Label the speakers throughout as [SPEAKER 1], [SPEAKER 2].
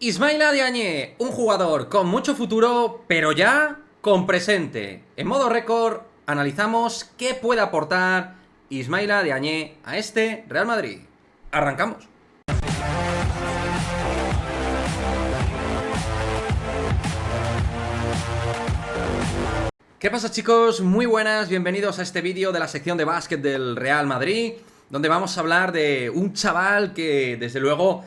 [SPEAKER 1] Ismaila Diagne, un jugador con mucho futuro, pero ya con presente. En modo récord, analizamos qué puede aportar Ismaila Diagne a este Real Madrid. Arrancamos. ¿Qué pasa, chicos? Muy buenas, bienvenidos a este vídeo de la sección de básquet del Real Madrid, donde vamos a hablar de un chaval que, desde luego,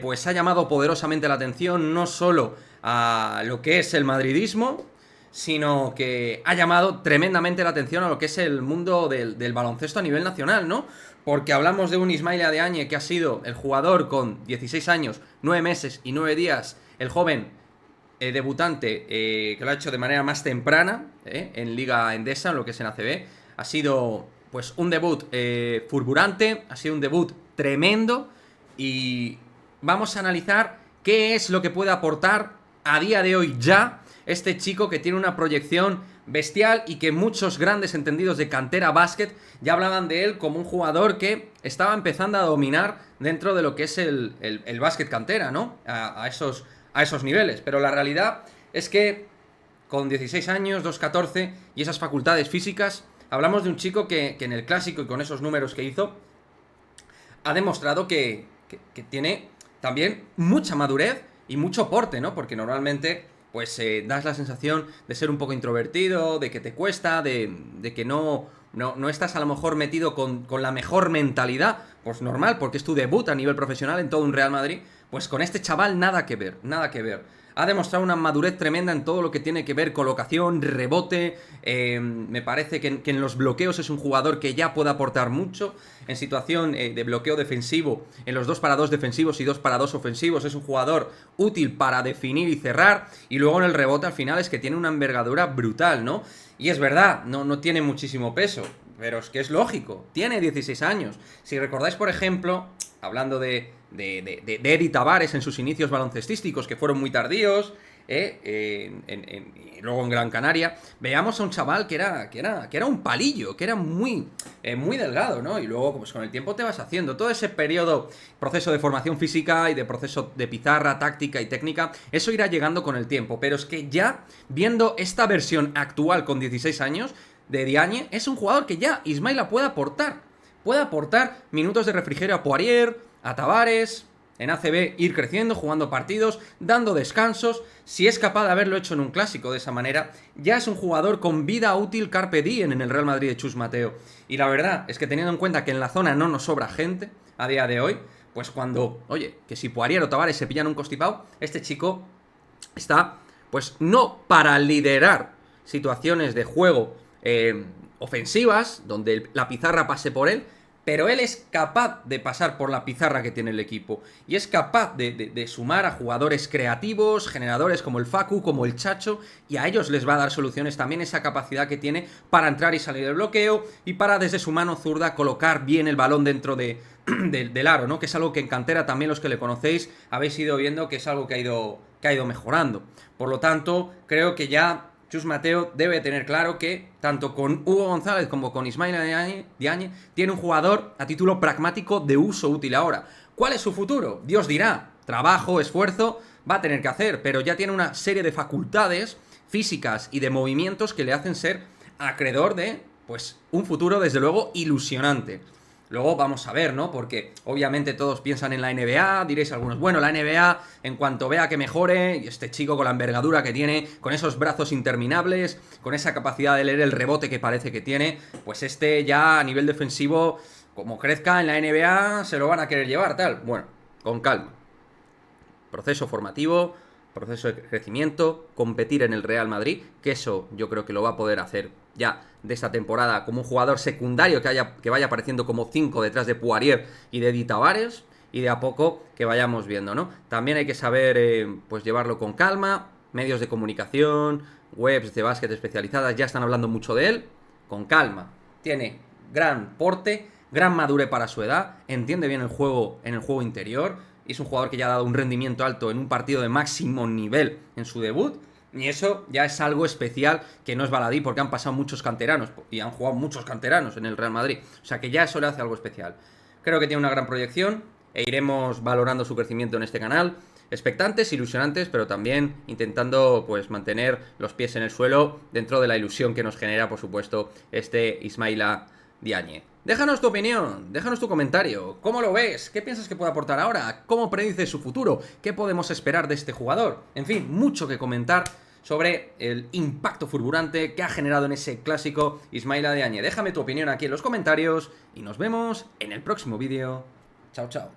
[SPEAKER 1] pues ha llamado poderosamente la atención no solo a lo que es el madridismo, sino que ha llamado tremendamente la atención a lo que es el mundo del baloncesto a nivel nacional, ¿no? Porque hablamos de un Ismaila Diagne que ha sido el jugador con 16 años, 9 meses y 9 días, el joven debutante que lo ha hecho de manera más temprana en Liga Endesa, en lo que es en ACB. Ha sido pues un debut fulgurante, ha sido un debut tremendo y vamos a analizar qué es lo que puede aportar a día de hoy ya este chico que tiene una proyección bestial y que muchos grandes entendidos de cantera básquet ya hablaban de él como un jugador que estaba empezando a dominar dentro de lo que es el básquet cantera, ¿no? A esos niveles, pero la realidad es que con 16 años, 2'14 y esas facultades físicas, hablamos de un chico que en el clásico y con esos números que hizo, ha demostrado que tiene también mucha madurez y mucho porte, ¿no? Porque normalmente pues das la sensación de ser un poco introvertido, de que te cuesta, de que no estás a lo mejor metido con la mejor mentalidad, pues normal, porque es tu debut a nivel profesional en todo un Real Madrid. Pues con este chaval nada que ver, nada que ver. Ha demostrado una madurez tremenda en todo lo que tiene que ver colocación, rebote. Me parece que en los bloqueos es un jugador que ya puede aportar mucho. En situación de bloqueo defensivo, en los 2 para 2 defensivos y 2 para 2 ofensivos, es un jugador útil para definir y cerrar. Y luego en el rebote al final es que tiene una envergadura brutal, ¿no? Y es verdad, no tiene muchísimo peso, pero es que es lógico, tiene 16 años. Si recordáis, por ejemplo, hablando de Edi Tavares en sus inicios baloncestísticos, que fueron muy tardíos, y luego en Gran Canaria, veíamos a un chaval que era un palillo, que era muy delgado, ¿no? Y luego, pues con el tiempo te vas haciendo. Todo ese periodo, proceso de formación física y de proceso de pizarra, táctica y técnica, eso irá llegando con el tiempo. Pero es que ya, viendo esta versión actual con 16 años de Diagne, es un jugador que ya Ismaila puede aportar. Puede aportar minutos de refrigerio a Poirier, a Tavares, en ACB ir creciendo, jugando partidos, dando descansos. Si es capaz de haberlo hecho en un clásico de esa manera, ya es un jugador con vida útil carpe diem en el Real Madrid de Chus Mateo. Y la verdad es que teniendo en cuenta que en la zona no nos sobra gente a día de hoy, pues cuando, oye, que si Poirier o Tavares se pillan un constipado, este chico está, pues no para liderar situaciones de juego ofensivas, donde la pizarra pase por él, pero él es capaz de pasar por la pizarra que tiene el equipo y es capaz de sumar a jugadores creativos, generadores como el Facu, como el Chacho, y a ellos les va a dar soluciones también esa capacidad que tiene para entrar y salir del bloqueo y para desde su mano zurda colocar bien el balón dentro del aro, ¿no? Que es algo que en cantera también los que le conocéis habéis ido viendo que es algo que ha ido mejorando. Por lo tanto, creo que ya Chus Mateo debe tener claro que tanto con Hugo González como con Ismaila Diagne tiene un jugador a título pragmático de uso útil ahora. ¿Cuál es su futuro? Dios dirá. Trabajo, esfuerzo, va a tener que hacer, pero ya tiene una serie de facultades físicas y de movimientos que le hacen ser acreedor de, pues, un futuro desde luego ilusionante. Luego vamos a ver, ¿no? Porque obviamente todos piensan en la NBA, diréis algunos, bueno, la NBA en cuanto vea que mejore, y este chico con la envergadura que tiene, con esos brazos interminables, con esa capacidad de leer el rebote que parece que tiene, pues este ya a nivel defensivo, como crezca en la NBA, se lo van a querer llevar, tal. Bueno, con calma. Proceso formativo, proceso de crecimiento, competir en el Real Madrid, que eso yo creo que lo va a poder hacer ya de esta temporada como un jugador secundario que vaya apareciendo como 5 detrás de Poirier y de Edi Tavares, y de a poco que vayamos viendo, ¿no? También hay que saber pues llevarlo con calma, medios de comunicación, webs de básquet especializadas ya están hablando mucho de él, con calma. Tiene gran porte, gran madurez para su edad, entiende bien el juego en el juego interior, y es un jugador que ya ha dado un rendimiento alto en un partido de máximo nivel en su debut, y eso ya es algo especial que no es baladí porque han pasado muchos canteranos y han jugado muchos canteranos en el Real Madrid, o sea que ya eso le hace algo especial. Creo que tiene una gran proyección e iremos valorando su crecimiento en este canal. expectantes, ilusionantes, pero también intentando pues mantener los pies en el suelo dentro de la ilusión que nos genera, por supuesto, este Ismaila Diagne. Déjanos tu opinión, déjanos tu comentario. ¿Cómo lo ves? ¿Qué piensas que puede aportar ahora? ¿Cómo predices su futuro? ¿Qué podemos esperar de este jugador? En fin, mucho que comentar sobre el impacto fulgurante que ha generado en ese clásico Ismaila Diagne. Déjame tu opinión aquí en los comentarios y nos vemos en el próximo vídeo. Chao, chao.